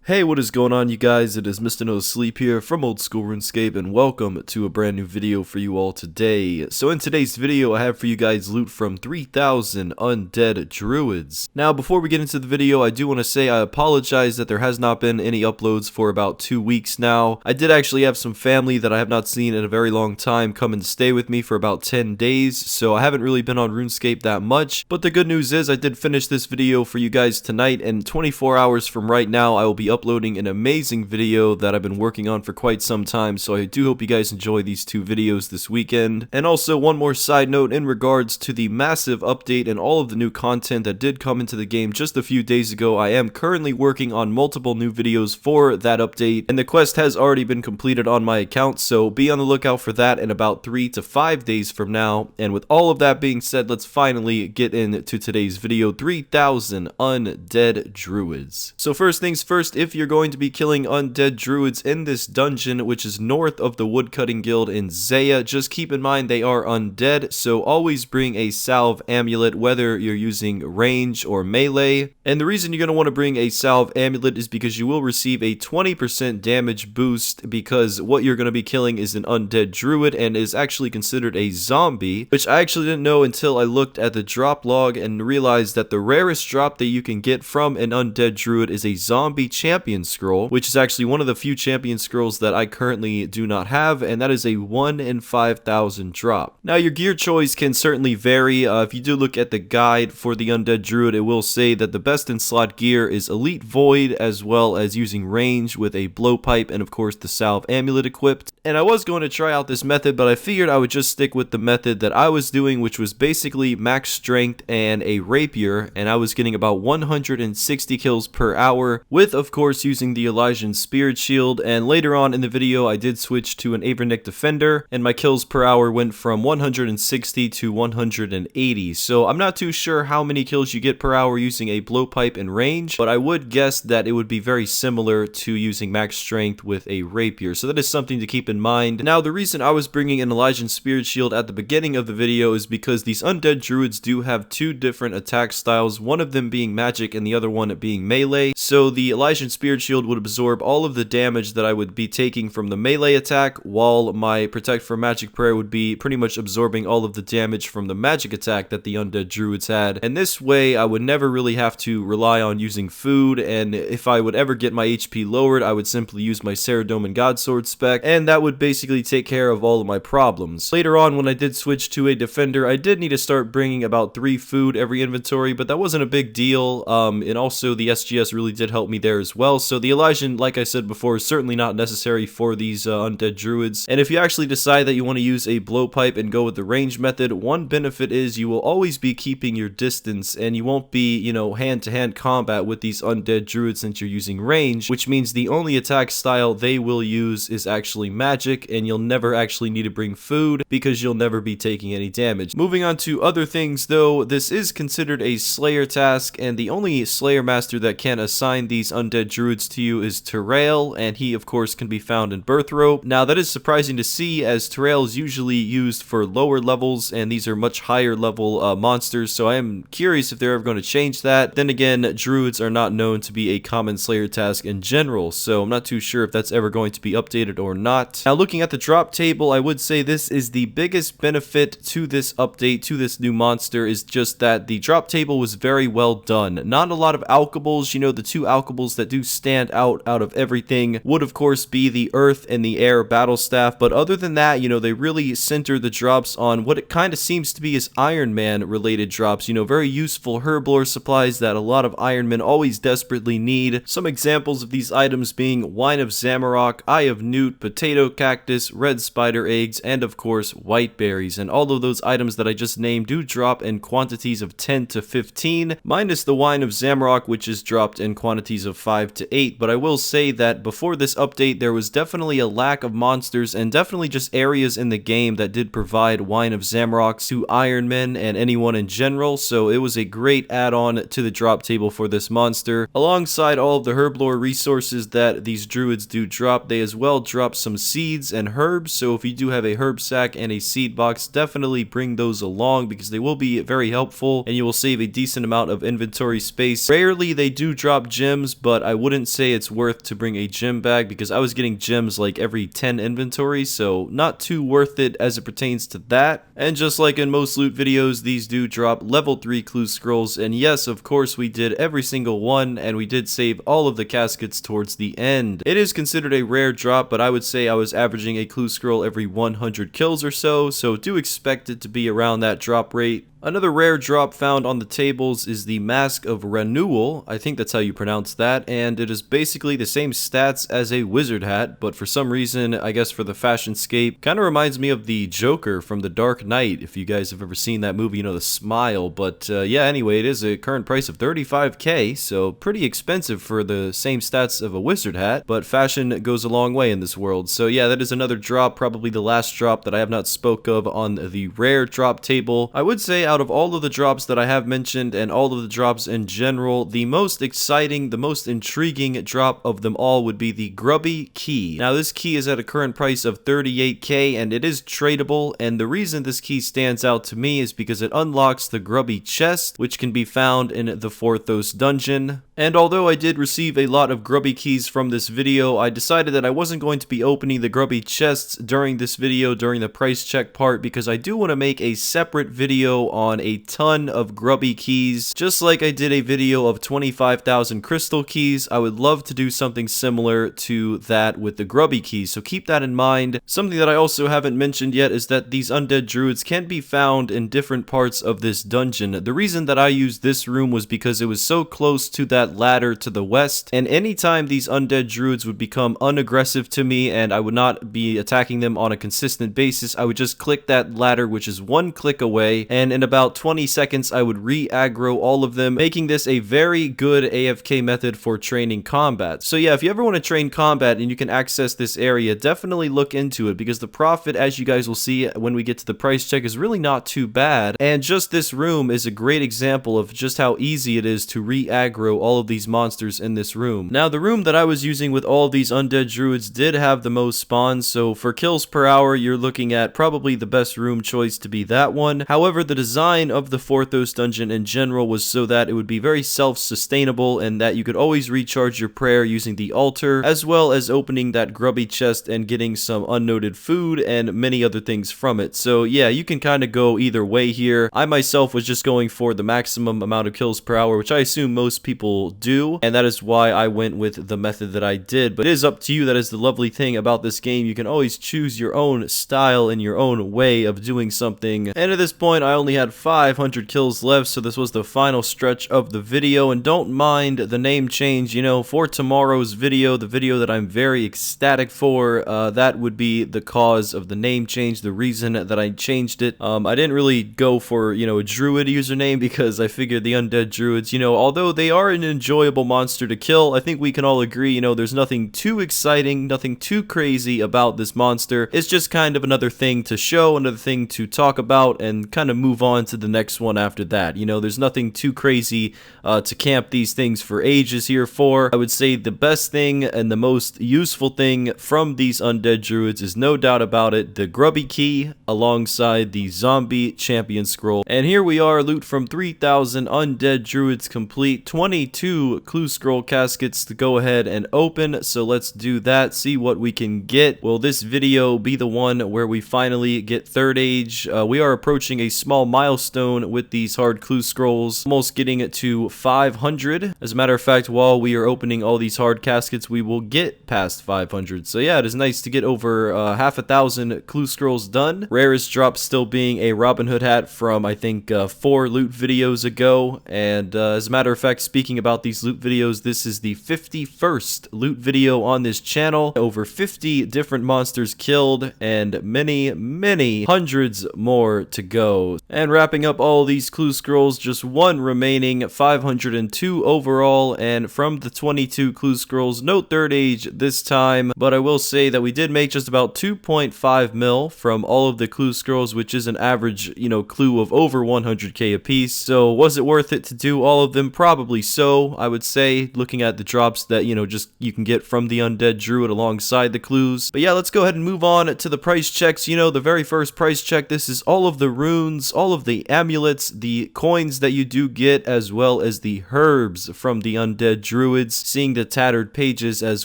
Hey, what is going on, you guys? It is Mr. No Sleep here from Old School RuneScape, and welcome to a brand new video for you all today. So in today's video, I have for you guys loot from 3,000 Undead Druids. Now, before we get into the video, I do want to say I apologize that there has not been any uploads for about 2 weeks now. I did actually have some family that I have not seen in a very long time come and stay with me for about 10 days, so I haven't really been on RuneScape that much. But the good news is I did finish this video for you guys tonight, and 24 hours from right now, I will be uploading an amazing video that I've been working on for quite some time, so I do hope you guys enjoy these two videos this weekend. And also, one more side note in regards to the massive update and all of the new content that did come into the game just a few days ago. I am currently working on multiple new videos for that update, and the quest has already been completed on my account, so be on the lookout for that in about 3 to 5 days from now. And with all of that being said, let's finally get into today's video. 3,000 Undead Druids. So first things first, if you're going to be killing Undead Druids in this dungeon, which is north of the Woodcutting Guild in Zeah, just keep in mind they are undead, so always bring a salve amulet, whether you're using range or melee. And the reason you're going to want to bring a salve amulet is because you will receive a 20% damage boost, because what you're going to be killing is an Undead Druid and is actually considered a zombie, which I actually didn't know until I looked at the drop log and realized that the rarest drop that you can get from an Undead Druid is a zombie champion scroll, which is actually one of the few champion scrolls that I currently do not have, and that is a 1 in 5,000 drop. Now, your gear choice can certainly vary. If you do look at the guide for the Undead Druid, it will say that the best in slot gear is Elite Void, as well as using range with a blowpipe and of course the salve amulet equipped. And I was going to try out this method, but I figured I would just stick with the method that I was doing, which was basically max strength and a rapier, and I was getting about 160 kills per hour with, of course, using the Elysian Spirit Shield. And later on in the video, I did switch to an Avernic Defender, and my kills per hour went from 160 to 180. So I'm not too sure how many kills you get per hour using a blowpipe and range, but I would guess that it would be very similar to using max strength with a rapier. So that is something to keep in mind. Now, the reason I was bringing an Elysian Spirit Shield at the beginning of the video is because these Undead Druids do have two different attack styles, one of them being magic and the other one being melee. So the Elysian Spirit Shield would absorb all of the damage that I would be taking from the melee attack, while my Protect from Magic Prayer would be pretty much absorbing all of the damage from the magic attack that the Undead Druids had. And this way, I would never really have to rely on using food, and if I would ever get my HP lowered, I would simply use my Ceridome and Godsword spec, and that would basically take care of all of my problems. Later on, when I did switch to a Defender, I did need to start bringing about 3 food every inventory, but that wasn't a big deal, and also the SGS really did help me there as well. So the Elysian, like I said before, is certainly not necessary for these Undead Druids. And if you actually decide that you want to use a blowpipe and go with the range method, one benefit is you will always be keeping your distance, and you won't be, hand-to-hand combat with these Undead Druids since you're using range, which means the only attack style they will use is actually magic, and you'll never actually need to bring food because you'll never be taking any damage. Moving on to other things though, this is considered a Slayer task, and the only Slayer master that can assign these Undead Druids to you is Terrail, and he of course can be found in Birthrope. Now, that is surprising to see, as Terrail is usually used for lower levels, and these are much higher level monsters, so I am curious if they're ever going to change that. Then again, Druids are not known to be a common Slayer task in general, so I'm not too sure if that's ever going to be updated or not. Now, looking at the drop table, I would say this is the biggest benefit to this update, to this new monster, is just that the drop table was very well done. Not a lot of alchables. The 2 alchables that do stand out of everything would of course be the Earth and the Air Battle Staff, but other than that, they really center the drops on what it kind of seems to be is Iron Man related drops, very useful herblore supplies that a lot of Iron Men always desperately need. Some examples of these items being Wine of Zamorak, Eye of Newt, Potato Cactus, Red Spider Eggs, and of course White Berries. And all of those items that I just named do drop in quantities of 10 to 15, minus the Wine of Zamorak, which is dropped in quantities of 5 to 8. But I will say that before this update, there was definitely a lack of monsters and definitely just areas in the game that did provide Wine of Zamorak to Iron Men and anyone in general, so it was a great add-on to the drop table for this monster. Alongside all of the herblore resources that these druids do drop, they as well drop some seeds and herbs, so if you do have a herb sack and a seed box, definitely bring those along because they will be very helpful and you will save a decent amount of inventory space. Rarely they do drop gems, but I wouldn't say it's worth to bring a gem bag because I was getting gems like every 10 inventory, so not too worth it as it pertains to that. And just like in most loot videos, these do drop level 3 clue scrolls, and yes, of course we did every single one, and we did save all of the caskets towards the end. It is considered a rare drop, but I would say I was averaging a clue scroll every 100 kills or so do expect it to be around that drop rate. Another rare drop found on the tables is the Mask of Renewal. I think that's how you pronounce that, and it is basically the same stats as a wizard hat, but for some reason, I guess for the fashion scape, kind of reminds me of the Joker from The Dark Knight, if you guys have ever seen that movie, you know, the smile. But yeah, anyway, it is a current price of 35k, so pretty expensive for the same stats of a wizard hat, but fashion goes a long way in this world. So yeah, that is another drop, probably the last drop that I have not spoke of on the rare drop table. I would say out of all of the drops that I have mentioned and all of the drops in general, the most exciting, the most intriguing drop of them all would be the Grubby Key. Now this key is at a current price of 38k and it is tradable, and the reason this key stands out to me is because it unlocks the Grubby Chest, which can be found in the Forthos dungeon. And although I did receive a lot of Grubby Keys from this video, I decided that I wasn't going to be opening the Grubby Chests during this video, during the price check part, because I do want to make a separate video on a ton of Grubby Keys. Just like I did a video of 25,000 Crystal Keys, I would love to do something similar to that with the Grubby Keys, so keep that in mind. Something that I also haven't mentioned yet is that these Undead Druids can be found in different parts of this dungeon. The reason that I used this room was because it was so close to that ladder to the west, and anytime these Undead Druids would become unaggressive to me and I would not be attacking them on a consistent basis, I would just click that ladder, which is one click away, and in about 20 seconds I would re-aggro all of them, making this a very good AFK method for training combat. So yeah, if you ever want to train combat and you can access this area, definitely look into it, because the profit, as you guys will see when we get to the price check, is really not too bad. And just this room is a great example of just how easy it is to re-aggro all of these monsters in this room. Now the room that I was using with all of these Undead Druids did have the most spawns, so for kills per hour you're looking at probably the best room choice to be that one. However, the design of the Forthos dungeon in general was so that it would be very self-sustainable and that you could always recharge your prayer using the altar, as well as opening that Grubby Chest and getting some unnoted food and many other things from it. So yeah, you can kind of go either way here. I myself was just going for the maximum amount of kills per hour, which I assume most people do, and that is why I went with the method that I did. But it is up to you. That is the lovely thing about this game. You can always choose your own style and your own way of doing something. And at this point I only had 500 kills left, so this was the final stretch of the video. And don't mind the name change, you know, for tomorrow's video, the video that I'm very ecstatic for, that would be the cause of the name change, the reason that I changed it. I didn't really go for, you know, a Druid username because I figured the Undead Druids, you know, although they are an enjoyable monster to kill, I think we can all agree, you know, there's nothing too exciting, nothing too crazy about this monster. It's just kind of another thing to show, another thing to talk about, and kind of move on to the next one after that. You know, there's nothing too crazy to camp these things for ages here for. I would say the best thing and the most useful thing from these Undead Druids is no doubt about it, the Grubby Key alongside the Zombie Champion Scroll. And here we are, loot from 3,000 Undead Druids complete, 22 clue scroll caskets to go ahead and open. So let's do that, see what we can get. Will this video be the one where we finally get third age? We are approaching a small milestone with these hard clue scrolls, almost getting it to 500. As a matter of fact, while we are opening all these hard caskets, we will get past 500. So yeah, it is nice to get over half a thousand clue scrolls done. Rarest drop still being a Robin Hood hat from I think 4 loot videos ago. And as a matter of fact, speaking about these loot videos, this is the 51st loot video on this channel. Over 50 different monsters killed and many hundreds more to go. And wrapping up all these clue scrolls, just one remaining, 502 overall. And from the 22 clue scrolls, no third age this time, but I will say that we did make just about 2.5 mil from all of the clue scrolls, which is an average, you know, clue of over 100k a piece. So was it worth it to do all of them? Probably so, I would say, looking at the drops that, you know, just you can get from the Undead Druid alongside the clues. But yeah, let's go ahead and move on to the price checks. You know, the very first price check, this is all of the runes, all of the amulets, the coins that you do get, as well as the herbs from the Undead Druids, seeing the tattered pages as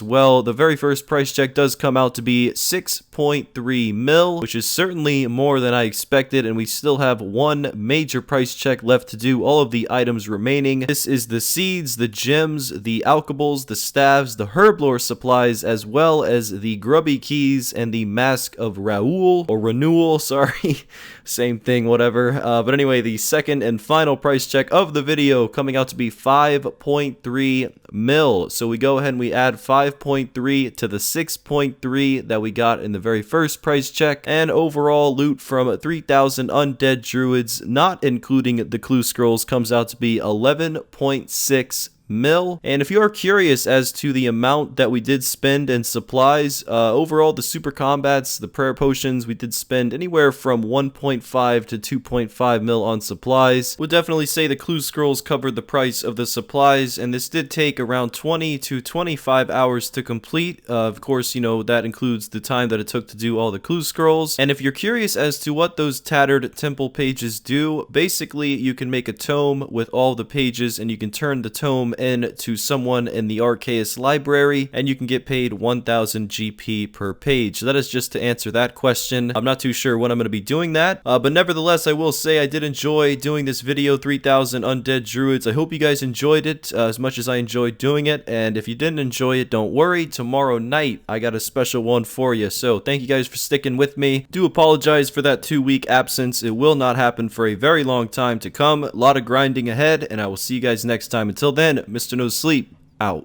well. The very first price check does come out to be 6.3 mil, which is certainly more than I expected, and we still have one major price check left to do all of the items remaining. This is the seeds, the gems, the alchebles, the staves, the herb lore supplies, as well as the grubby keys and the mask of Raoul, or Renewal, sorry. Same thing, whatever. But anyway, the second and final price check of the video coming out to be 5.3 mil. So we go ahead and we add 5.3 to the 6.3 that we got in the very first price check, and overall loot from 3,000 Undead Druids, not including the clue scrolls, comes out to be 11.6 mil. And if you are curious as to the amount that we did spend in supplies, overall the super combats, the prayer potions, we did spend anywhere from 1.5 to 2.5 mil on supplies. Would definitely say the clue scrolls covered the price of the supplies, and this did take around 20 to 25 hours to complete. Of course, you know, that includes the time that it took to do all the clue scrolls. And if you're curious as to what those tattered temple pages do, basically you can make a tome with all the pages, and you can turn the tome in to someone in the Arceus library, and you can get paid 1000 GP per page. So that is just to answer that question. I'm not too sure when I'm going to be doing that, but nevertheless, I will say I did enjoy doing this video, 3000 Undead Druids. I hope you guys enjoyed it as much as I enjoyed doing it, and if you didn't enjoy it, don't worry. Tomorrow night, I got a special one for you. So thank you guys for sticking with me. Do apologize for that 2-week absence. It will not happen for a very long time to come. A lot of grinding ahead, and I will see you guys next time. Until then, Mr. No Sleep, out.